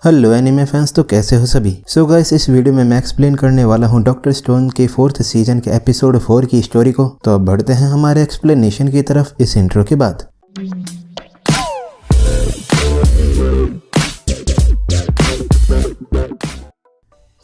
Hello anime fans, तो कैसे हो सभी। सो गाइस, इस वीडियो में मैं एक्सप्लेन करने वाला हूँ डॉक्टर स्टोन के 4th सीजन के एपिसोड 4 की स्टोरी को। तो अब बढ़ते हैं हमारे एक्सप्लेनेशन की तरफ इस इंट्रो के बाद।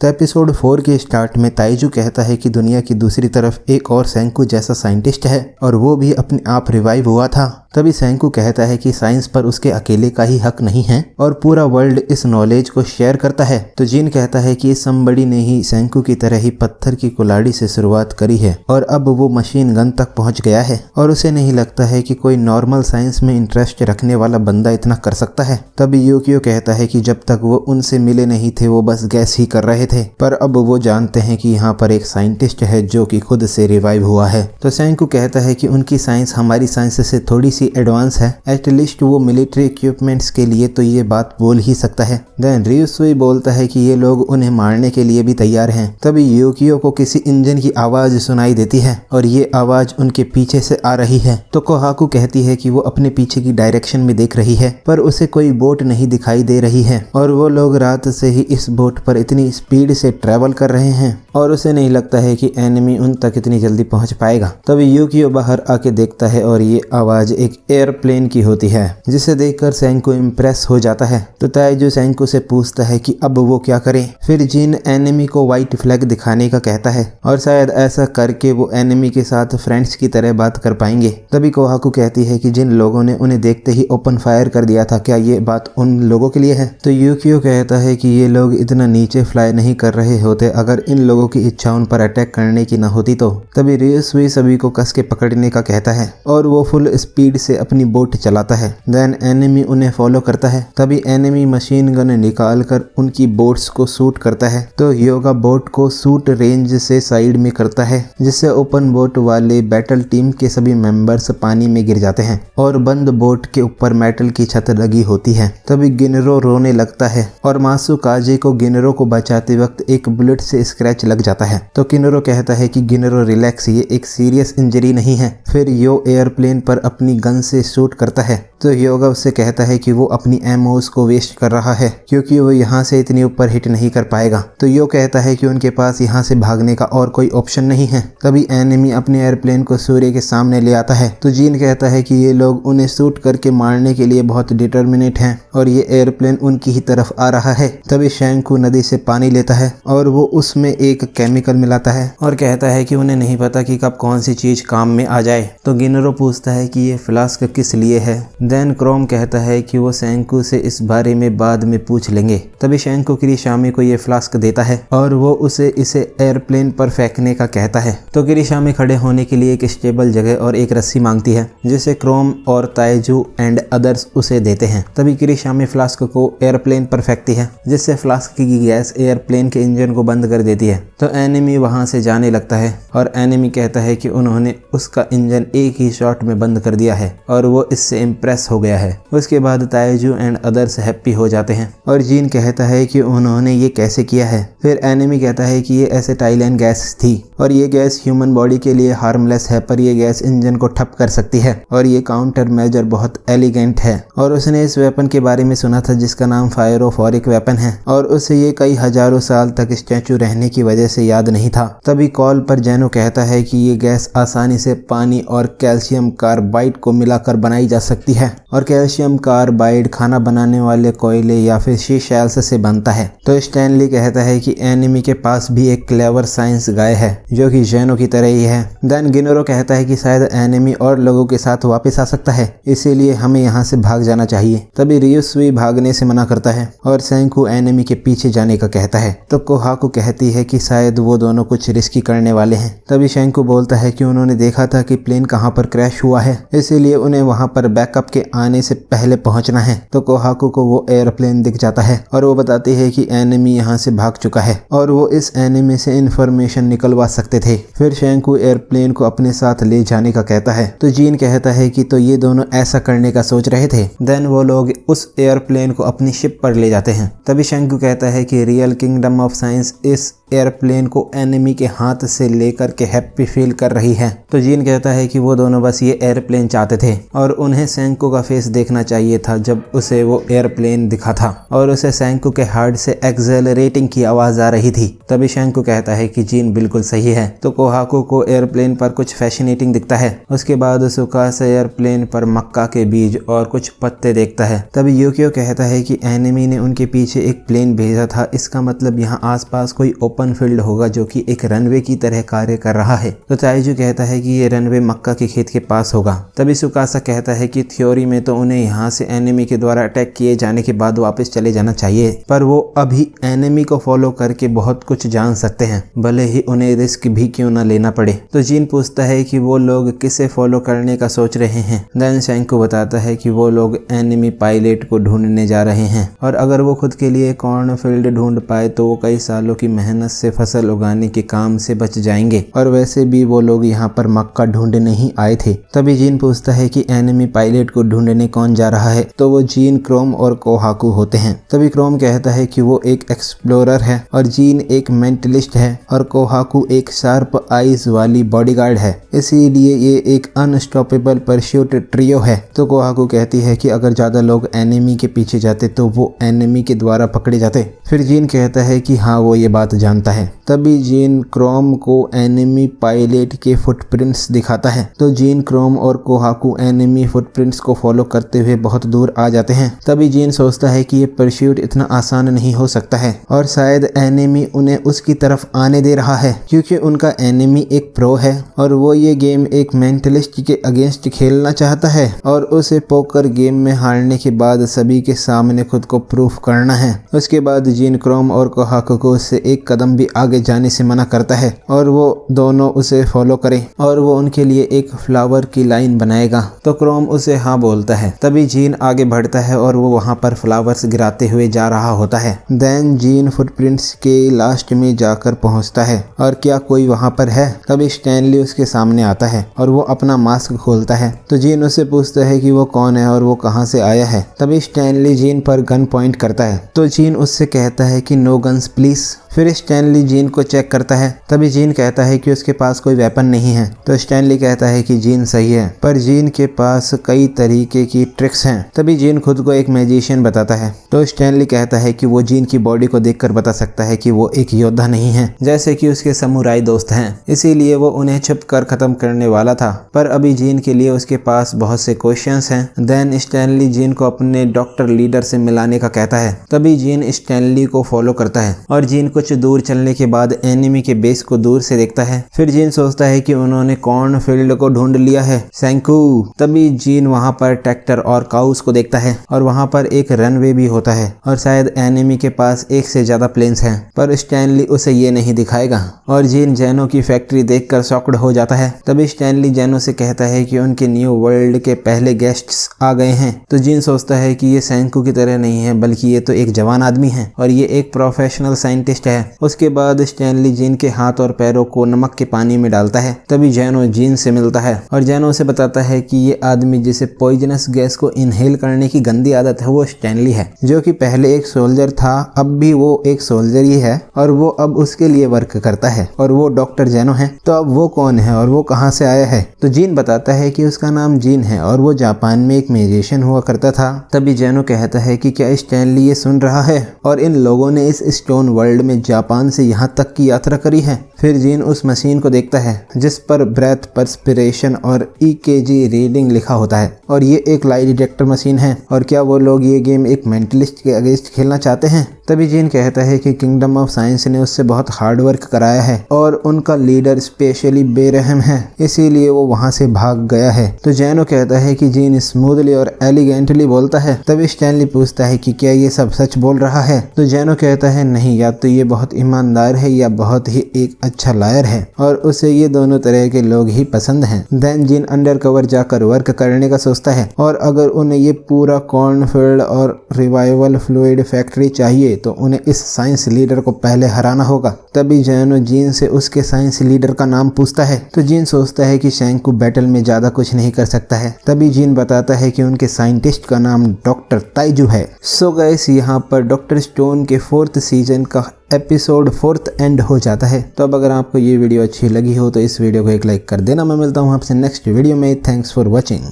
तो एपिसोड 4 के स्टार्ट में ताइजू कहता है कि दुनिया की दूसरी तरफ एक और सेंकू जैसा साइंटिस्ट है और वो भी अपने आप रिवाइव हुआ था। तभी सेंकू कहता है कि साइंस पर उसके अकेले का ही हक नहीं है और पूरा वर्ल्ड इस नॉलेज को शेयर करता है। तो जिन कहता है कि समबड़ी ने ही सेंकू की तरह ही पत्थर की कुल्हाड़ी से शुरुआत करी है और अब वो मशीन गन तक पहुंच गया है और उसे नहीं लगता है कि कोई नॉर्मल साइंस में इंटरेस्ट रखने वाला बंदा इतना कर सकता है। तभी यूकियो कहता है कि जब तक वो उनसे मिले नहीं थे वो बस गैस ही कर रहे थे, पर अब वो जानते हैं कि यहाँ पर एक साइंटिस्ट है जो कि खुद से रिवाइव हुआ है। तो सेंकू कहता है कि उनकी साइंस हमारी साइंस से थोड़ी सी एडवांस है, एटलीस्ट वो मिलिट्री इक्विपमेंट्स के लिए तो ये बात बोल ही सकता है। देन रियुसुई बोलता है कि ये लोग उन्हें मारने के लिए भी तैयार हैं। तभी यूकियो को किसी इंजन की आवाज सुनाई देती है और ये आवाज उनके पीछे से आ रही है। तो कोहाकू कहती है कि वो अपने पीछे की डायरेक्शन में देख रही है पर उसे कोई बोट नहीं दिखाई दे रही है और वो लोग रात से ही इस बोट पर इतनी स्पीड से ट्रैवल कर रहे हैं और उसे नहीं लगता है कि एनिमी उन तक इतनी जल्दी पहुंच पाएगा। तभी यूकियो बाहर आके देखता है और ये आवाज एक एयरप्लेन की होती है, जिसे देखकर सेंकू इम्प्रेस हो जाता है। तो ताइजू सेंकू से पूछता है कि अब वो क्या करे। फिर जिन एनिमी को व्हाइट फ्लैग दिखाने का कहता है और शायद ऐसा करके वो एनिमी के साथ फ्रेंड्स की तरह बात कर पाएंगे। तभी कोहाकू कहती है कि जिन लोगों ने उन्हें देखते ही ओपन फायर कर दिया था, क्या ये बात उन लोगों के लिए है। तो यूकियो कहता है कि ये लोग इतना नीचे फ्लाई नहीं कर रहे होते अगर इन लोगों की इच्छा उन पर अटैक करने की ना होती तो। तभी रियुसुई सभी को कस के पकड़ने का कहता है और वो फुल स्पीड से अपनी बोट चलाता है। देन एनिमी उन्हें फॉलो करता है। तभी एनिमी मशीन गन निकाल कर उनकी बोट्स को शूट करता है। तो योगा बोट को शूट रेंज से साइड में करता है, जिससे ओपन बोट वाले बैटल टीम के सभी मेंबर्स पानी में गिर जाते हैं और बंद बोट के ऊपर मेटल की छत लगी होती है। तभी गिनरो रोने लगता है और मासू काजे को गिनरो को बचाते वक्त एक बुलेट से स्क्रैच लग जाता है। तो किनरो कहता है कि गिनरो रिलैक्स, ये एक सीरियस इंजरी नहीं है। फिर यो एयरप्लेन पर अपनी गन से शूट करता है। तो योगा उससे कहता है कि वो अपनी एमोस को वेस्ट कर रहा है क्योंकि वो यहाँ से इतनी ऊपर हिट नहीं कर पाएगा। तो यो कहता है कि उनके पास यहाँ से भागने का और कोई ऑप्शन नहीं है। तभी एनिमी अपने एयरप्लेन को सूर्य के सामने ले आता है। तो जीन कहता है कि ये लोग उन्हें शूट करके मारने के लिए बहुत डिटर्मिनेट हैं और ये एयरप्लेन उनकी ही तरफ आ रहा है। तभी शेंकू नदी से पानी लेता है और वो उसमें एक केमिकल मिलाता है और कहता है कि उन्हें नहीं पता कि कब कौन सी चीज काम में आ जाए। तो गिनरो पूछता है कि ये फ्लास्क किस लिए है। देन क्रोम कहता है कि वो शेंकू से इस बारे में बाद में पूछ लेंगे। तभी शेंकू किरीशामी को ये फ्लास्क देता है और वो उसे इसे एयरप्लेन पर फेंकने का कहता है। तो किरीशामी खड़े होने के लिए एक स्टेबल जगह और एक रस्सी मांगती है, जिसे क्रोम और ताइजू एंड अदर्स उसे देते हैं। तभी किरीशामी फ्लास्क को एयरप्लेन पर फेंकती है, जिससे फ्लास्क की गैस एयरप्लेन के इंजन को बंद कर देती है। तो एनिमी वहां से जाने लगता है और एनिमी कहता है कि उन्होंने उसका इंजन एक ही शॉट में बंद कर दिया है और वो इससे इम्प्रेस हो गया है। उसके बाद ताइजू एंड अदर्स हैप्पी हो जाते हैं और जीन कहता है कि उन्होंने ये कैसे किया है। फिर एनिमी कहता है कि ये एसिटाइलिन गैस थी और ये गैस ह्यूमन बॉडी के लिए हार्मलेस है, पर ये गैस इंजन को ठप कर सकती है और ये काउंटर मेजर बहुत एलिगेंट है। और उसने इस वेपन के बारे में सुना था जिसका नाम फायरोफोरिक वेपन है और उसे ये कई हजारों साल तक स्टैचू रहने की वजह से याद नहीं था। तभी कॉल पर जेनो कहता है कि ये गैस आसानी से पानी और कैल्शियम कार्बाइड को मिलाकर बनाई जा सकती है और कैल्शियम कार्बाइड खाना बनाने वाले कोयले या फिर शी शेल्स से बनता है। तो स्टैनली कहता है कि एनिमी के पास भी एक क्लेवर साइंस गाय है जो कि जेनो की तरह ही है। देन गिनरो कहता है कि शायद एनिमी और लोगों के साथ वापस आ सकता है, इसीलिए हमें यहाँ से भाग जाना चाहिए। तभी रियुसुई भागने से मना करता है और सेंकू एनिमी के पीछे जाने का कहता है। तो कोहाकू कहती है कि शायद वो दोनों कुछ रिस्की करने वाले हैं। तभी शेंकू बोलता है कि उन्होंने देखा था कि प्लेन कहाँ पर क्रैश हुआ है, इसीलिए उन्हें वहाँ पर बैकअप के आने से पहले पहुँचना है। तो कोहाकू को वो एयरप्लेन दिख जाता है और वो बताती है कि एनिमी यहाँ से भाग चुका है और वो इस एनिमी से इंफॉर्मेशन निकलवा सकते थे। फिर शेंकू एयरप्लेन को अपने साथ ले जाने का कहता है। तो जीन कहता है कि तो ये दोनों ऐसा करने का सोच रहे थे। देन वो लोग उस एयरप्लेन को अपनी शिप पर ले जाते हैं। तभी शेंकू कहता है कि रियल किंगडम ऑफ साइंस इस एयरप्लेन को एनिमी के हाथ से लेकर के हैप्पी फील कर रही है। तो जीन कहता है कि वो दोनों बस ये एयरप्लेन चाहते चाहते थे और उन्हें सेंको का फेस देखना चाहिए था जब उसे वो एयरप्लेन दिखा था और उसे सेंको के हार्ट से एक्सेलरेटिंग की आवाज आ रही थी। तभी सेंको कहता है कि जीन बिल्कुल सही है। तो कोहाकू को एयरप्लेन पर कुछ फैसिनेटिंग दिखता है। उसके बाद सुकासा एयरप्लेन पर मक्का के बीज और कुछ पत्ते देखता है। तभी यूकियो कहता है कि एनिमी ने उनके पीछे एक प्लेन भेजा था, इसका मतलब यहाँ आसपास कोई ओपन फील्ड होगा जो कि एक रनवे की तरह कार्य कर रहा है। तो ताइजू कहता है कि ये रनवे मक्का के खेत के पास होगा। तभी सुकासा कहता है कि थ्योरी में तो उन्हें यहाँ से एनिमी के द्वारा अटैक किए जाने के बाद वापस चले जाना चाहिए, पर वो अभी एनिमी को फॉलो करके बहुत कुछ जान सकते हैं, भले ही उन्हें रिस्क भी क्यों ना लेना पड़े। तो जीन पूछता है कि वो लोग किसे फॉलो करने का सोच रहे हैं। देन सेंको बताता है कि वो लोग एनिमी पायलट को ढूंढने जा रहे हैं और अगर वो खुद के लिए कॉर्नफील्ड ढूंढ पाए तो वो कई सालों की मेहनत से फसल उगाने के काम से बच जाएंगे और वैसे भी वो लोग यहाँ पर मक्का ढूंढने ही आए थे। तभी जीन पूछता है कि एनिमी पायलट को ढूंढने कौन जा रहा है। तो वो जीन, क्रोम और कोहाकू होते हैं। तभी क्रोम कहता है कि वो एक एक्सप्लोरर है और जीन एक मेंटलिस्ट है और कोहाकू एक शार्प आईज वाली बॉडीगार्ड है, इसीलिए ये एक अनस्टॉपेबल परस्यूट ट्रियो है। तो कोहाकू कहती है कि अगर ज्यादा लोग एनिमी के पीछे जाते तो वो एनिमी के द्वारा पकड़े जाते। फिर जीन कहता है कि हाँ वो ये बात जानता है। तभी जीन क्रोम को एनिमी पायलट के फुटप्रिंट्स दिखाता है। तो जीन, क्रोम और कोहाकू एनिमी फुटप्रिंट्स को फॉलो करते हुए बहुत दूर आ जाते हैं। तभी जीन सोचता है कि ये परस्यूट इतना आसान नहीं हो सकता है और शायद एनिमी उन्हें उसकी तरफ आने दे रहा है क्योंकि उनका एनिमी एक प्रो है और वो ये गेम एक मेंटलिस्ट के अगेंस्ट खेलना चाहता है और उसे पोकर गेम में हारने के बाद सभी के सामने खुद को प्रूफ करना है। उसके बाद जीन, क्रोम और कोहाकू को उससे एक कदम भी आगे जाने से मना करता है और वो दोनों उसे फॉलो करें और वो उनके लिए एक फ्लावर की लाइन बनाएगा। तो क्रोम उसे हाँ बोलता है। तभी जीन आगे बढ़ता है और वो वहाँ पर फ्लावर्स गिराते हुए जा रहा होता है। देन जीन फुटप्रिंट्स के लास्ट में जाकर पहुँचता है और क्या कोई वहाँ पर है। तभी स्टैनली उसके सामने आता है और वो अपना मास्क खोलता है। तो जीन उससे पूछता है कि वो कौन है और वो कहाँ से आया है। तभी स्टैनली जीन पर गन पॉइंट करता है। तो जीन उससे कहता है कि नो गन्स प्लीज। फिर स्टैनली जीन को चेक करता है। तभी जीन कहता है कि उसके पास कोई वेपन नहीं है। तो स्टैनली कहता है कि जीन सही है, पर जीन के पास कई तरीके की ट्रिक्स हैं। तभी जीन खुद को एक मैजिशियन बताता है। तो स्टैनली कहता है कि वो जीन की बॉडी को देखकर बता सकता है कि वो एक योद्धा नहीं है जैसे कि उसके समुराई दोस्त हैं, इसीलिए वो उन्हें छुप कर खत्म करने वाला था, पर अभी जीन के लिए उसके पास बहुत से क्वेश्चंस हैं। देन स्टैनली जीन को अपने डॉक्टर लीडर से मिलाने का कहता है। तभी जीन स्टैनली को फॉलो करता है और जीन कुछ दूर चलने के बाद एनिमी के बेस को दूर से देखता है। फिर जीन सोचता है कि उन्होंने कॉर्नफील्ड को ढूंढ लिया है। सेंकू। तभी जीन वहां पर ट्रैक्टर और काउस को देखता है और वहां पर एक रनवे भी होता है और शायद एनिमी के पास एक से ज्यादा प्लेन्स हैं, पर स्टैनली उसे ये नहीं दिखाएगा और जीन जैनो की फैक्ट्री देखकर शॉक्ड हो जाता है। तभी स्टैनली जैनो से कहता है कि उनके न्यू वर्ल्ड के पहले गेस्ट्स आ गए हैं। तो जीन सोचता है कि ये सेंकू की तरह नहीं है, बल्कि ये तो एक जवान आदमी है और ये एक प्रोफेशनल साइंटिस्ट है। उसके बाद स्टैनली जीन के हाथ और पैरों को नमक के पानी में डालता है। तभी जैनो जीन से मिलता है और जैनो से बताता है कि ये आदमी जिसे पॉइजनस गैस को इनहेल करने की गंदी आदत है वो स्टैनली है, जो कि पहले एक सोल्जर था, अब भी वो एक सोल्जर ही है और वो अब उसके लिए वर्क करता है और वो डॉक्टर जैनो है। तो अब वो कौन है और वो कहाँ से आया है। तो जीन बताता है कि उसका नाम जीन है और वो जापान में एक म्यूजिशियन हुआ करता था। तभी जैनो कहता है कि क्या स्टैनली ये सुन रहा है और इन लोगों ने इस स्टोन वर्ल्ड में जापान से यहाँ तक की यात्रा करी है। फिर जीन उस मशीन को देखता है जिस पर ब्रेथ, पर्सपिरेशन और EKG रीडिंग लिखा होता है और ये एक लाई डिटेक्टर मशीन है और क्या वो लोग ये गेम एक मेंटलिस्ट के अगेंस्ट खेलना चाहते हैं। तभी जीन कहता है कि किंगडम ऑफ साइंस ने उससे बहुत हार्ड वर्क कराया है और उनका लीडर स्पेशली बेरहम है, इसीलिए वो वहां से भाग गया है। तो जैनो कहता है कि जीन स्मूथली और एलिगेंटली बोलता है। तभी स्टैनली पूछता है कि क्या ये सब सच बोल रहा है। तो जैनो कहता है नहीं, या तो ये बहुत ईमानदार है या बहुत ही एक अच्छा लायर है और उसे ये दोनों तरह के लोग ही पसंद हैं। देन जीन अंडर कवर जाकर वर्क करने का सोचता है और अगर उन्हें ये पूरा कॉर्नफील्ड और रिवाइवल फ्लूइड फैक्ट्री चाहिए तो उन्हें इस साइंस लीडर को पहले हराना होगा। तभी जैनो जीन से उसके साइंस लीडर का नाम पूछता है। तो जीन सोचता है कि सेंकू बैटल में ज्यादा कुछ नहीं कर सकता है। तभी जीन बताता है कि उनके साइंटिस्ट का नाम डॉक्टर ताइजू है। सो गाइस, यहाँ पर डॉक्टर स्टोन के 4th सीजन का एपिसोड 4th एंड हो जाता है। तो अब अगर आपको ये वीडियो अच्छी लगी हो तो इस वीडियो को एक लाइक कर देना। मैं मिलता हूँ आपसे नेक्स्ट वीडियो में। Thanks for watching.